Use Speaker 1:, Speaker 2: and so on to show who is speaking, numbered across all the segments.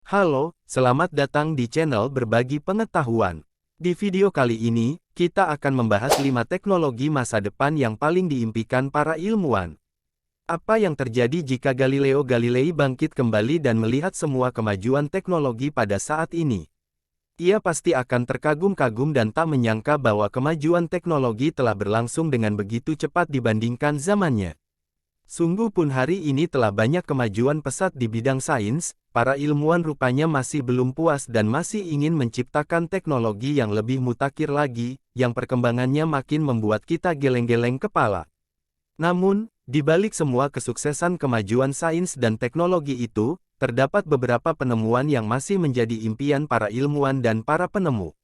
Speaker 1: Halo, selamat datang di channel Berbagi Pengetahuan. Di video kali ini, kita akan membahas 5 teknologi masa depan yang paling diimpikan para ilmuwan. Apa yang terjadi jika Galileo Galilei bangkit kembali dan melihat semua kemajuan teknologi pada saat ini? Ia pasti akan terkagum-kagum dan tak menyangka bahwa kemajuan teknologi telah berlangsung dengan begitu cepat dibandingkan zamannya. Sungguh pun hari ini telah banyak kemajuan pesat di bidang sains, para ilmuwan rupanya masih belum puas dan masih ingin menciptakan teknologi yang lebih mutakhir lagi, yang perkembangannya makin membuat kita geleng-geleng kepala. Namun, di balik semua kesuksesan kemajuan sains dan teknologi itu, terdapat beberapa penemuan yang masih menjadi impian para ilmuwan dan para penemu.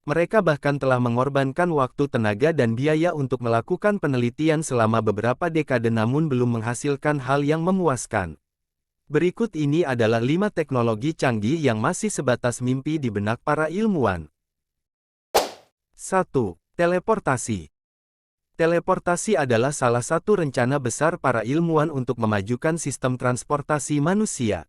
Speaker 1: Mereka bahkan telah mengorbankan waktu, tenaga dan biaya untuk melakukan penelitian selama beberapa dekade namun belum menghasilkan hal yang memuaskan. Berikut ini adalah 5 teknologi canggih yang masih sebatas mimpi di benak para ilmuwan. 1. Teleportasi. Teleportasi adalah salah satu rencana besar para ilmuwan untuk memajukan sistem transportasi manusia.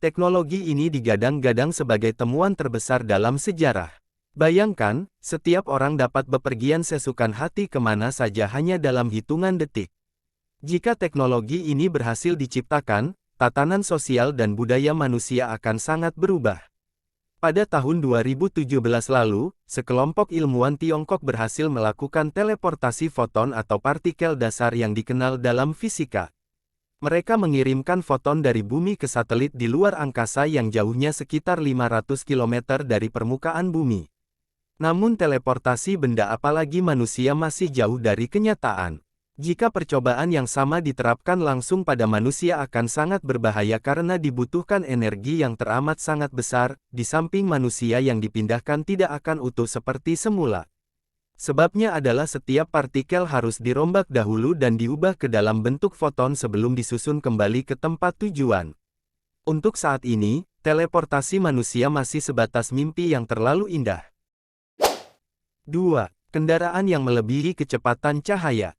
Speaker 1: Teknologi ini digadang-gadang sebagai temuan terbesar dalam sejarah. Bayangkan, setiap orang dapat bepergian sesukan hati kemana saja hanya dalam hitungan detik. Jika teknologi ini berhasil diciptakan, tatanan sosial dan budaya manusia akan sangat berubah. Pada tahun 2017 lalu, sekelompok ilmuwan Tiongkok berhasil melakukan teleportasi foton atau partikel dasar yang dikenal dalam fisika. Mereka mengirimkan foton dari bumi ke satelit di luar angkasa yang jauhnya sekitar 500 km dari permukaan bumi. Namun teleportasi benda apalagi manusia masih jauh dari kenyataan. Jika percobaan yang sama diterapkan langsung pada manusia akan sangat berbahaya karena dibutuhkan energi yang teramat sangat besar, di samping manusia yang dipindahkan tidak akan utuh seperti semula. Sebabnya adalah setiap partikel harus dirombak dahulu dan diubah ke dalam bentuk foton sebelum disusun kembali ke tempat tujuan. Untuk saat ini, teleportasi manusia masih sebatas mimpi yang terlalu indah. 2. Kendaraan yang melebihi kecepatan cahaya.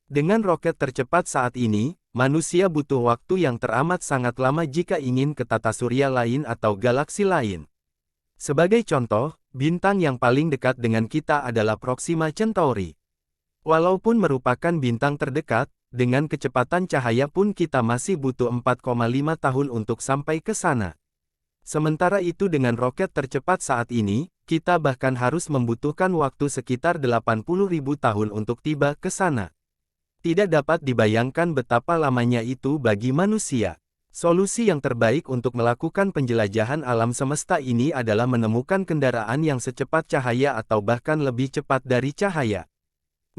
Speaker 1: Dengan roket tercepat saat ini, manusia butuh waktu yang teramat sangat lama jika ingin ke tata surya lain atau galaksi lain. Sebagai contoh, bintang yang paling dekat dengan kita adalah Proxima Centauri. Walaupun merupakan bintang terdekat, dengan kecepatan cahaya pun kita masih butuh 4,5 tahun untuk sampai ke sana. Sementara itu dengan roket tercepat saat ini, kita bahkan harus membutuhkan waktu sekitar 80.000 tahun untuk tiba ke sana. Tidak dapat dibayangkan betapa lamanya itu bagi manusia. Solusi yang terbaik untuk melakukan penjelajahan alam semesta ini adalah menemukan kendaraan yang secepat cahaya atau bahkan lebih cepat dari cahaya.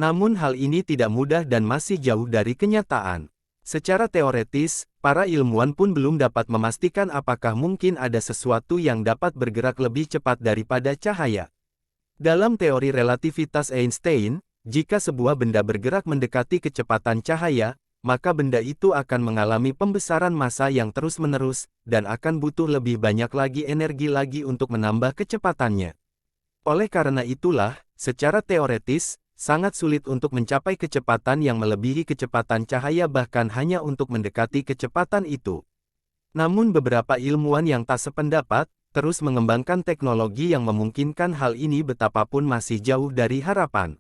Speaker 1: Namun hal ini tidak mudah dan masih jauh dari kenyataan. Secara teoretis, para ilmuwan pun belum dapat memastikan apakah mungkin ada sesuatu yang dapat bergerak lebih cepat daripada cahaya. Dalam teori relativitas Einstein, jika sebuah benda bergerak mendekati kecepatan cahaya, maka benda itu akan mengalami pembesaran massa yang terus-menerus, dan akan butuh lebih banyak lagi energi lagi untuk menambah kecepatannya. Oleh karena itulah, secara teoretis, sangat sulit untuk mencapai kecepatan yang melebihi kecepatan cahaya bahkan hanya untuk mendekati kecepatan itu. Namun beberapa ilmuwan yang tak sependapat, terus mengembangkan teknologi yang memungkinkan hal ini betapapun masih jauh dari harapan.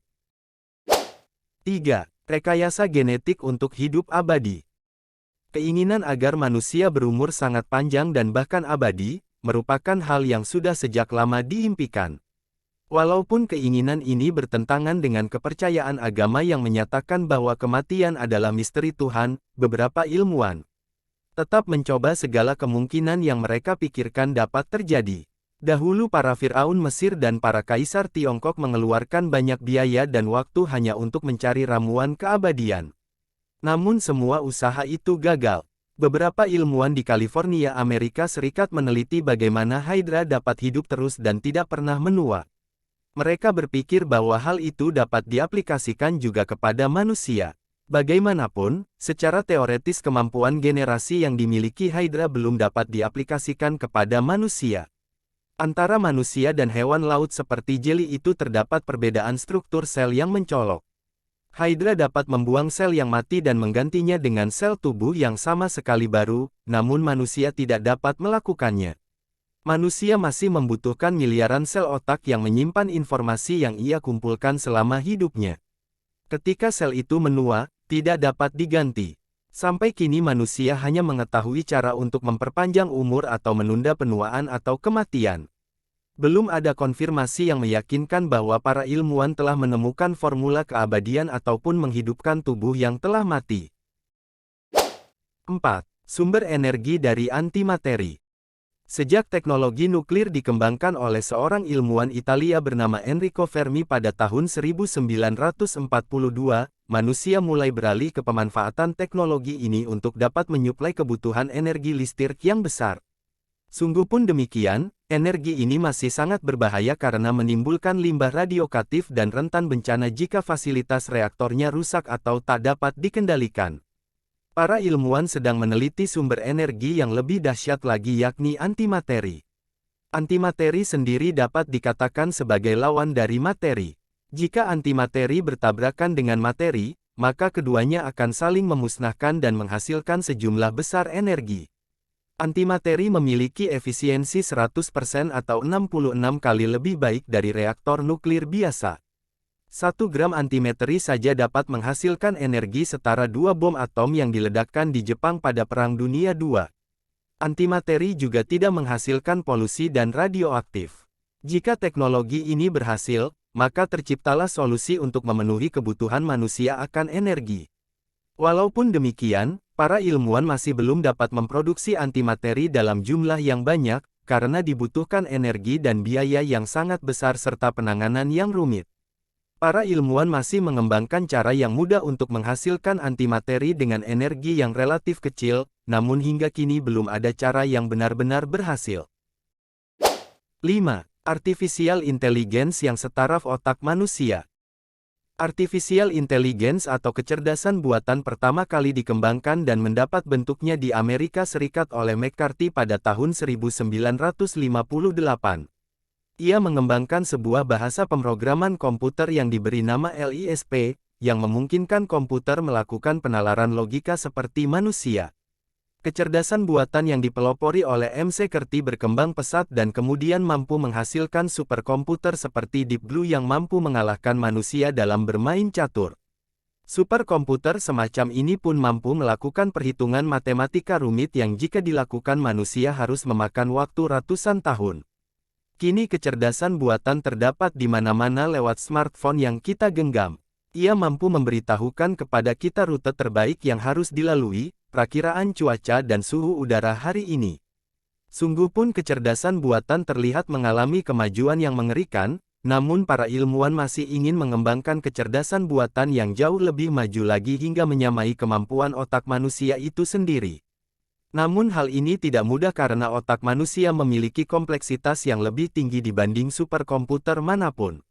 Speaker 1: 3. Rekayasa genetik untuk hidup abadi. Keinginan agar manusia berumur sangat panjang dan bahkan abadi, merupakan hal yang sudah sejak lama diimpikan. Walaupun keinginan ini bertentangan dengan kepercayaan agama yang menyatakan bahwa kematian adalah misteri Tuhan, beberapa ilmuwan tetap mencoba segala kemungkinan yang mereka pikirkan dapat terjadi. Dahulu para Firaun Mesir dan para kaisar Tiongkok mengeluarkan banyak biaya dan waktu hanya untuk mencari ramuan keabadian. Namun semua usaha itu gagal. Beberapa ilmuwan di California, Amerika Serikat meneliti bagaimana Hydra dapat hidup terus dan tidak pernah menua. Mereka berpikir bahwa hal itu dapat diaplikasikan juga kepada manusia. Bagaimanapun, secara teoretis kemampuan generasi yang dimiliki Hydra belum dapat diaplikasikan kepada manusia. Antara manusia dan hewan laut seperti jeli itu terdapat perbedaan struktur sel yang mencolok. Hydra dapat membuang sel yang mati dan menggantinya dengan sel tubuh yang sama sekali baru, namun manusia tidak dapat melakukannya. Manusia masih membutuhkan miliaran sel otak yang menyimpan informasi yang ia kumpulkan selama hidupnya. Ketika sel itu menua, tidak dapat diganti. Sampai kini manusia hanya mengetahui cara untuk memperpanjang umur atau menunda penuaan atau kematian. Belum ada konfirmasi yang meyakinkan bahwa para ilmuwan telah menemukan formula keabadian ataupun menghidupkan tubuh yang telah mati. 4. Sumber energi dari antimateri. Sejak teknologi nuklir dikembangkan oleh seorang ilmuwan Italia bernama Enrico Fermi pada tahun 1942, manusia mulai beralih ke pemanfaatan teknologi ini untuk dapat menyuplai kebutuhan energi listrik yang besar. Sungguh pun demikian, energi ini masih sangat berbahaya karena menimbulkan limbah radioaktif dan rentan bencana jika fasilitas reaktornya rusak atau tak dapat dikendalikan. Para ilmuwan sedang meneliti sumber energi yang lebih dahsyat lagi yakni antimateri. Antimateri sendiri dapat dikatakan sebagai lawan dari materi. Jika antimateri bertabrakan dengan materi, maka keduanya akan saling memusnahkan dan menghasilkan sejumlah besar energi. Antimateri memiliki efisiensi 100% atau 66 kali lebih baik dari reaktor nuklir biasa. 1 gram antimateri saja dapat menghasilkan energi setara 2 bom atom yang diledakkan di Jepang pada Perang Dunia II. Antimateri juga tidak menghasilkan polusi dan radioaktif. Jika teknologi ini berhasil, maka terciptalah solusi untuk memenuhi kebutuhan manusia akan energi. Walaupun demikian, para ilmuwan masih belum dapat memproduksi antimateri dalam jumlah yang banyak, karena dibutuhkan energi dan biaya yang sangat besar serta penanganan yang rumit. Para ilmuwan masih mengembangkan cara yang mudah untuk menghasilkan antimateri dengan energi yang relatif kecil, namun hingga kini belum ada cara yang benar-benar berhasil. 5. Artificial Intelligence yang setaraf otak manusia. Artificial Intelligence atau kecerdasan buatan pertama kali dikembangkan dan mendapat bentuknya di Amerika Serikat oleh McCarthy pada tahun 1958. Ia mengembangkan sebuah bahasa pemrograman komputer yang diberi nama LISP, yang memungkinkan komputer melakukan penalaran logika seperti manusia. Kecerdasan buatan yang dipelopori oleh McCarthy berkembang pesat dan kemudian mampu menghasilkan superkomputer seperti Deep Blue yang mampu mengalahkan manusia dalam bermain catur. Superkomputer semacam ini pun mampu melakukan perhitungan matematika rumit yang jika dilakukan manusia harus memakan waktu ratusan tahun. Kini kecerdasan buatan terdapat di mana-mana lewat smartphone yang kita genggam. Ia mampu memberitahukan kepada kita rute terbaik yang harus dilalui, perakiraan cuaca dan suhu udara hari ini. Sungguh pun kecerdasan buatan terlihat mengalami kemajuan yang mengerikan, namun para ilmuwan masih ingin mengembangkan kecerdasan buatan yang jauh lebih maju lagi hingga menyamai kemampuan otak manusia itu sendiri. Namun hal ini tidak mudah karena otak manusia memiliki kompleksitas yang lebih tinggi dibanding superkomputer manapun.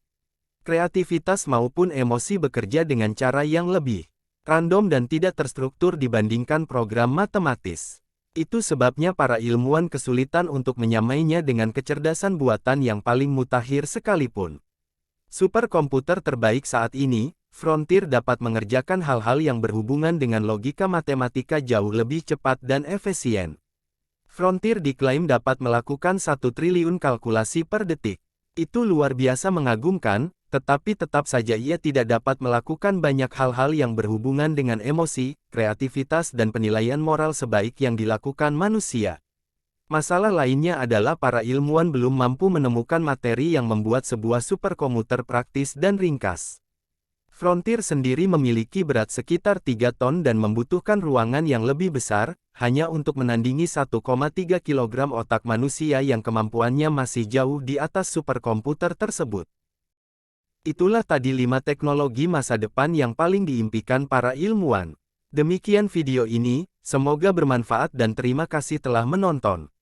Speaker 1: Kreativitas maupun emosi bekerja dengan cara yang lebih random dan tidak terstruktur dibandingkan program matematis. Itu sebabnya para ilmuwan kesulitan untuk menyamainya dengan kecerdasan buatan yang paling mutakhir sekalipun. Superkomputer terbaik saat ini, Frontier, dapat mengerjakan hal-hal yang berhubungan dengan logika matematika jauh lebih cepat dan efisien. Frontier diklaim dapat melakukan 1 triliun kalkulasi per detik. Itu luar biasa mengagumkan, tetapi tetap saja ia tidak dapat melakukan banyak hal-hal yang berhubungan dengan emosi, kreativitas dan penilaian moral sebaik yang dilakukan manusia. Masalah lainnya adalah para ilmuwan belum mampu menemukan materi yang membuat sebuah superkomputer praktis dan ringkas. Frontier sendiri memiliki berat sekitar 3 ton dan membutuhkan ruangan yang lebih besar, hanya untuk menandingi 1,3 kg otak manusia yang kemampuannya masih jauh di atas superkomputer tersebut. Itulah tadi 5 teknologi masa depan yang paling diimpikan para ilmuwan. Demikian video ini, semoga bermanfaat dan terima kasih telah menonton.